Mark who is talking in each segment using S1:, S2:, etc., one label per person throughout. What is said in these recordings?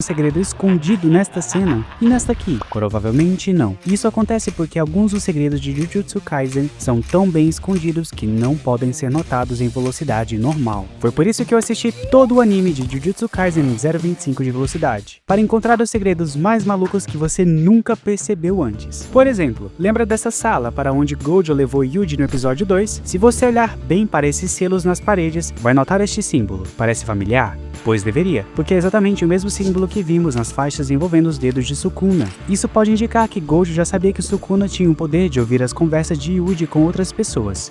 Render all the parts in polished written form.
S1: segredo escondido nesta cena e nesta aqui? Provavelmente não. Isso acontece porque alguns dos segredos de Jujutsu Kaisen são tão bem escondidos que não podem ser notados em velocidade normal. Foi por isso que eu assisti todo o anime de Jujutsu Kaisen em 0,25 de velocidade, para encontrar os segredos mais malucos que você nunca percebeu antes. Por exemplo, lembra dessa sala para onde Gojo levou Yuji no episódio 2? Se você olhar bem para esses selos nas paredes, vai notar este símbolo. Parece familiar? Pois deveria, porque é exatamente o mesmo símbolo que vimos nas faixas envolvendo os dedos de Sukuna. Isso pode indicar que Gojo já sabia que Sukuna tinha o poder de ouvir as conversas de Yuji com outras pessoas.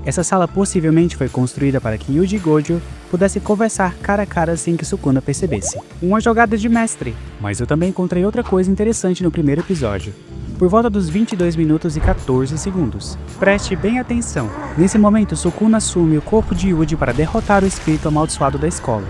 S1: Essa sala possivelmente foi construída para que Yuji e Gojo pudessem conversar cara a cara sem que Sukuna percebesse. Uma jogada de mestre! Mas eu também encontrei outra coisa interessante no primeiro episódio. Por volta dos 22 minutos e 14 segundos. Preste bem atenção. Nesse momento, Sukuna assume o corpo de Yuji para derrotar o espírito amaldiçoado da escola.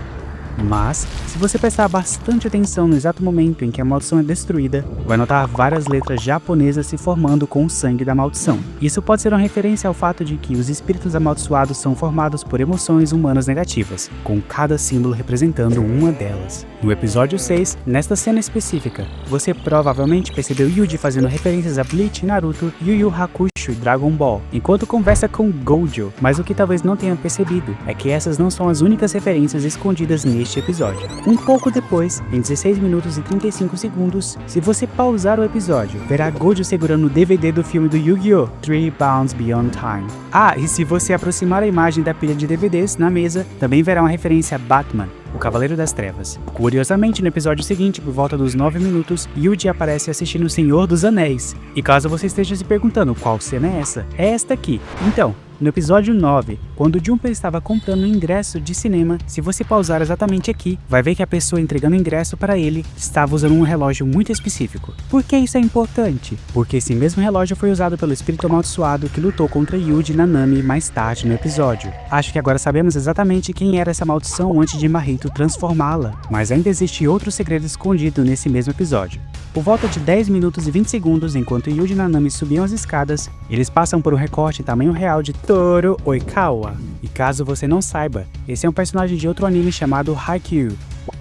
S1: Mas, se você prestar bastante atenção no exato momento em que a maldição é destruída, vai notar várias letras japonesas se formando com o sangue da maldição. Isso pode ser uma referência ao fato de que os espíritos amaldiçoados são formados por emoções humanas negativas, com cada símbolo representando uma delas. No episódio 6, nesta cena específica, você provavelmente percebeu Yuji fazendo referências a Bleach, Naruto, Yu Yu Hakusho e Dragon Ball, enquanto conversa com Gojo, mas o que talvez não tenha percebido é que essas não são as únicas referências escondidas neste episódio. Um pouco depois, em 16 minutos e 35 segundos, se você pausar o episódio, verá Gojo segurando o DVD do filme do Yu-Gi-Oh! 3 Bounds Beyond Time. Ah, e se você aproximar a imagem da pilha de DVDs na mesa, também verá uma referência a Batman, o Cavaleiro das Trevas. Curiosamente, no episódio seguinte, por volta dos 9 minutos, Yuji aparece assistindo O Senhor dos Anéis. E caso você esteja se perguntando qual cena é essa, é esta aqui. Então, no episódio 9, quando Junpei estava comprando um ingresso de cinema, se você pausar exatamente aqui, vai ver que a pessoa entregando o ingresso para ele estava usando um relógio muito específico. Por que isso é importante? Porque esse mesmo relógio foi usado pelo espírito amaldiçoado que lutou contra Yuji e Nanami mais tarde no episódio. Acho que agora sabemos exatamente quem era essa maldição antes de Mahito transformá-la, mas ainda existe outro segredo escondido nesse mesmo episódio. Por volta de 10 minutos e 20 segundos, enquanto Yuji e Nanami subiam as escadas, eles passam por um recorte em tamanho real de Toru Oikawa. E caso você não saiba, esse é um personagem de outro anime chamado Haikyuu,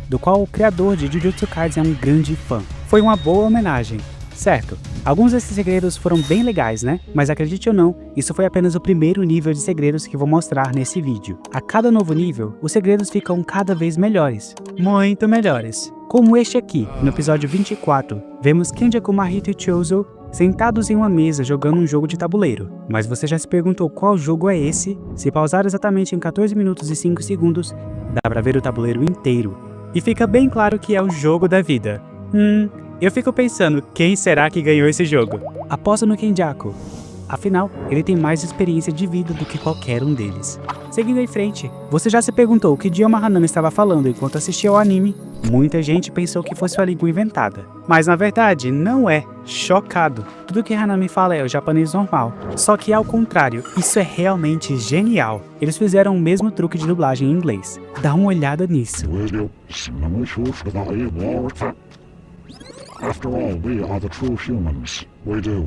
S1: do qual o criador de Jujutsu Kaisen é um grande fã. Foi uma boa homenagem. Certo, alguns desses segredos foram bem legais, né? Mas acredite ou não, isso foi apenas o primeiro nível de segredos que vou mostrar nesse vídeo. A cada novo nível, os segredos ficam cada vez melhores. Muito melhores. Como este aqui, no episódio 24, vemos Kenjaku, Mahito e Chozo sentados em uma mesa jogando um jogo de tabuleiro. Mas você já se perguntou qual jogo é esse? Se pausar exatamente em 14 minutos e 5 segundos, dá pra ver o tabuleiro inteiro. E fica bem claro que é o jogo da vida. Eu fico pensando, quem será que ganhou esse jogo? Aposto no Kenjaku. Afinal, ele tem mais experiência de vida do que qualquer um deles. Seguindo em frente, você já se perguntou o que idioma Hanami estava falando enquanto assistia ao anime? Muita gente pensou que fosse uma língua inventada. Mas na verdade, não é. Chocado. Tudo que Hanami fala é o japonês normal. Só que ao contrário, isso é realmente genial. Eles fizeram o mesmo truque de dublagem em inglês. Dá uma olhada nisso.
S2: After all, we are the true humans. We do.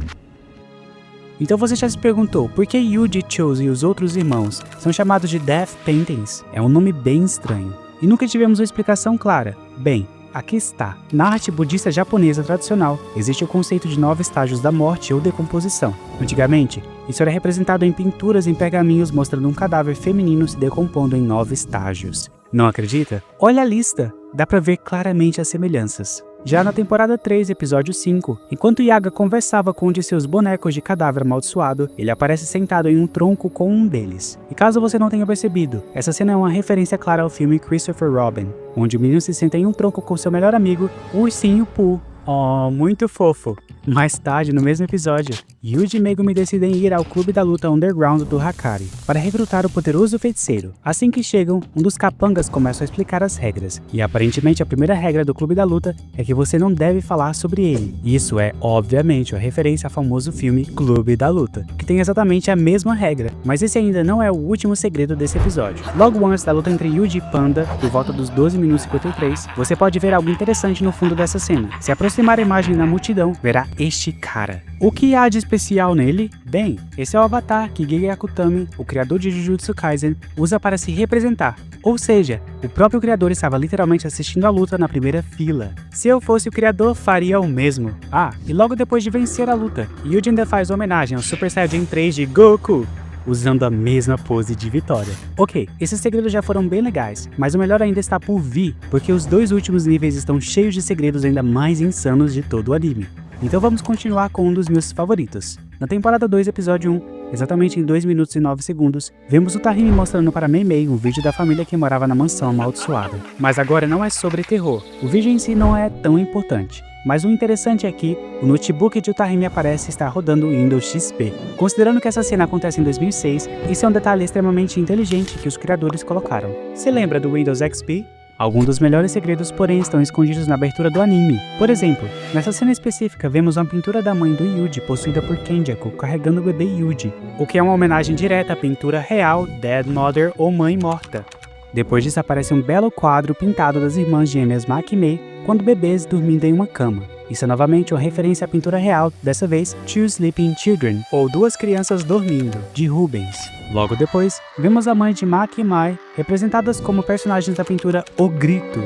S1: Então você já se perguntou por que Yuji, Chozo e os outros irmãos são chamados de Death Paintings? É um nome bem estranho. E nunca tivemos uma explicação clara. Bem, aqui está. Na arte budista japonesa tradicional, existe o conceito de 9 estágios da morte ou decomposição. Antigamente, isso era representado em pinturas em pergaminhos mostrando um cadáver feminino se decompondo em 9 estágios. Não acredita? Olha a lista! Dá pra ver claramente as semelhanças. Já na temporada 3, episódio 5, enquanto Yaga conversava com um de seus bonecos de cadáver amaldiçoado, ele aparece sentado em um tronco com um deles. E caso você não tenha percebido, essa cena é uma referência clara ao filme Christopher Robin, onde o menino se senta em um tronco com seu melhor amigo, o ursinho Pooh. Oh, muito fofo. Mais tarde, no mesmo episódio, Yuji e Megumi decidem ir ao clube da luta underground do Hakari para recrutar o poderoso feiticeiro. Assim que chegam, um dos capangas começa a explicar as regras, e aparentemente a primeira regra do clube da luta é que você não deve falar sobre ele. Isso é, obviamente, uma referência ao famoso filme Clube da Luta, que tem exatamente a mesma regra, mas esse ainda não é o último segredo desse episódio. Logo antes da luta entre Yuji e Panda, por volta dos 12 minutos e 53, você pode ver algo interessante no fundo dessa cena. Se aproximar a imagem na multidão, verá este cara. O que há de especial nele? Bem, esse é o avatar que Giga Akutami, o criador de Jujutsu Kaisen, usa para se representar. Ou seja, o próprio criador estava literalmente assistindo a luta na primeira fila. Se eu fosse o criador, faria o mesmo. Ah, e logo depois de vencer a luta, Yuji ainda faz homenagem ao Super Saiyajin 3 de Goku, usando a mesma pose de vitória. Ok, esses segredos já foram bem legais, mas o melhor ainda está por vir, porque os 2 últimos níveis estão cheios de segredos ainda mais insanos de todo o anime. Então vamos continuar com um dos meus favoritos. Na temporada 2, episódio 1, exatamente em 2 minutos e 9 segundos, vemos o Tahimi mostrando para Mei Mei um vídeo da família que morava na mansão amaldiçoada. Mas agora não é sobre terror, o vídeo em si não é tão importante. Mas o interessante é que o notebook de Tahimi aparece estar rodando o Windows XP. Considerando que essa cena acontece em 2006, isso é um detalhe extremamente inteligente que os criadores colocaram. Se lembra do Windows XP? Alguns dos melhores segredos, porém, estão escondidos na abertura do anime. Por exemplo, nessa cena específica, vemos uma pintura da mãe do Yuji possuída por Kenjaku carregando o bebê Yuji, o que é uma homenagem direta à pintura real Dead Mother ou Mãe Morta. Depois disso aparece um belo quadro pintado das irmãs gêmeas Maki e Mei quando bebês dormindo em uma cama. Isso é novamente uma referência à pintura real, dessa vez Two Sleeping Children, ou Duas Crianças Dormindo, de Rubens. Logo depois, vemos a mãe de Maki e Mai, representadas como personagens da pintura O Grito.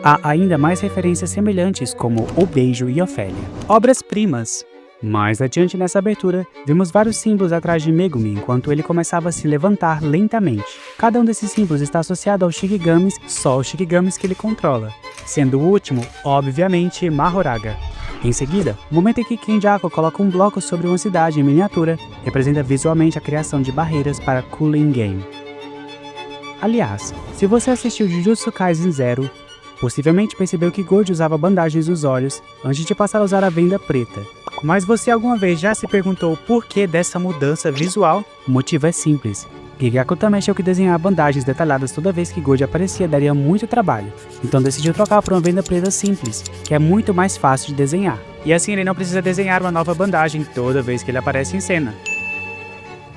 S1: Há ainda mais referências semelhantes como O Beijo e Ofélia. Obras-primas. Mais adiante nessa abertura, vemos vários símbolos atrás de Megumi enquanto ele começava a se levantar lentamente. Cada um desses símbolos está associado aos Shikigamis, só os Shikigamis que ele controla, sendo o último, obviamente, Mahoraga. Em seguida, o momento em que Kenjaku coloca um bloco sobre uma cidade em miniatura representa visualmente a criação de barreiras para Cooling Game. Aliás, se você assistiu Jujutsu Kaisen Zero, possivelmente percebeu que Gojo usava bandagens nos olhos antes de passar a usar a venda preta. Mas você alguma vez já se perguntou por que dessa mudança visual? O motivo é simples. Giga Akutami achou que desenhar bandagens detalhadas toda vez que Gojo aparecia daria muito trabalho, então decidiu trocar por uma venda preta simples, que é muito mais fácil de desenhar. E assim ele não precisa desenhar uma nova bandagem toda vez que ele aparece em cena.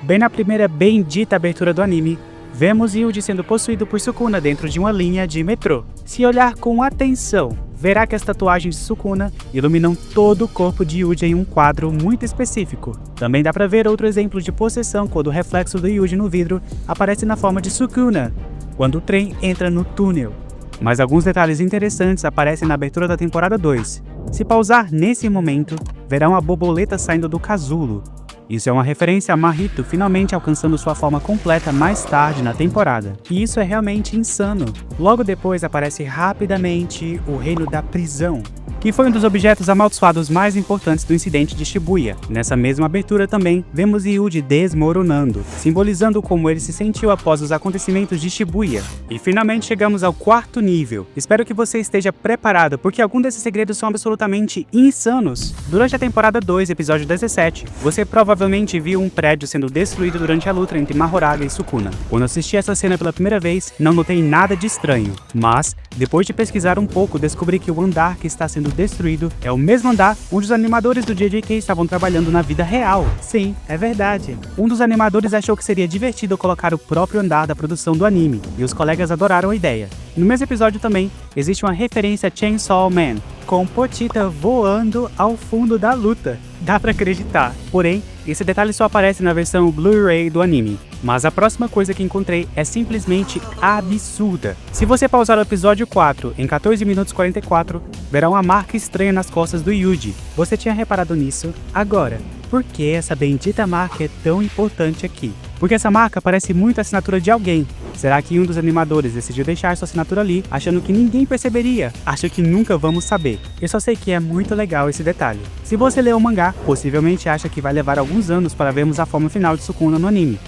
S1: Bem na primeira bendita abertura do anime, vemos Yuji sendo possuído por Sukuna dentro de uma linha de metrô. Se olhar com atenção, verá que as tatuagens de Sukuna iluminam todo o corpo de Yuji em um quadro muito específico. Também dá pra ver outro exemplo de possessão quando o reflexo do Yuji no vidro aparece na forma de Sukuna, quando o trem entra no túnel. Mas alguns detalhes interessantes aparecem na abertura da temporada 2. Se pausar nesse momento, verá uma borboleta saindo do casulo. Isso é uma referência a Mahito finalmente alcançando sua forma completa mais tarde na temporada. E isso é realmente insano. Logo depois aparece rapidamente o Reino da Prisão, que foi um dos objetos amaldiçoados mais importantes do incidente de Shibuya. Nessa mesma abertura também, vemos Yuji desmoronando, simbolizando como ele se sentiu após os acontecimentos de Shibuya. E finalmente chegamos ao 4º nível. Espero que você esteja preparado, porque alguns desses segredos são absolutamente insanos. Durante a temporada 2, episódio 17, você provavelmente viu um prédio sendo destruído durante a luta entre Mahoraga e Sukuna. Quando assisti essa cena pela primeira vez, não notei nada de estranho, mas, depois de pesquisar um pouco, descobri que o andar que está sendo destruído é o mesmo andar onde os animadores do JJK estavam trabalhando na vida real. Sim, é verdade. Um dos animadores achou que seria divertido colocar o próprio andar da produção do anime, e os colegas adoraram a ideia. No mesmo episódio também, existe uma referência a Chainsaw Man, com Pochita voando ao fundo da luta. Dá pra acreditar. Porém, esse detalhe só aparece na versão Blu-ray do anime. Mas a próxima coisa que encontrei é simplesmente absurda. Se você pausar o episódio 4 em 14 minutos 44, verá uma marca estranha nas costas do Yuji. Você tinha reparado nisso? Agora, por que essa bendita marca é tão importante aqui? Porque essa marca parece muito a assinatura de alguém. Será que um dos animadores decidiu deixar sua assinatura ali, achando que ninguém perceberia? Acho que nunca vamos saber. Eu só sei que é muito legal esse detalhe. Se você leu o mangá, possivelmente acha que vai levar alguns anos para vermos a forma final de Sukuna no anime.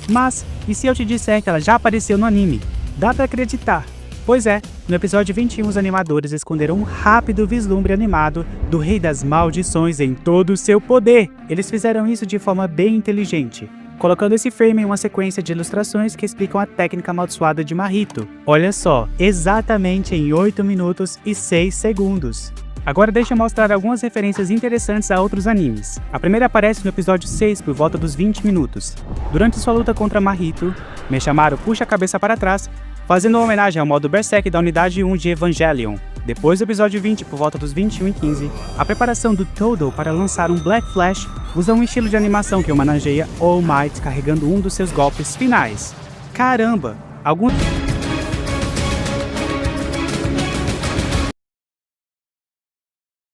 S1: Mas, e se eu te disser que ela já apareceu no anime? Dá pra acreditar? Pois é, no episódio 21 os animadores esconderam um rápido vislumbre animado do Rei das Maldições em todo o seu poder. Eles fizeram isso de forma bem inteligente, colocando esse frame em uma sequência de ilustrações que explicam a técnica amaldiçoada de Mahito. Olha só, exatamente em 8 minutos e 6 segundos. Agora deixa eu mostrar algumas referências interessantes a outros animes. A primeira aparece no episódio 6 por volta dos 20 minutos. Durante sua luta contra Mahito, Meshamaru puxa a cabeça para trás, fazendo uma homenagem ao modo Berserk da unidade 1 de Evangelion. Depois do episódio 20, por volta dos 21h15, a preparação do Todo para lançar um Black Flash usa um estilo de animação que homenageia All Might carregando um dos seus golpes finais. Caramba! Alguns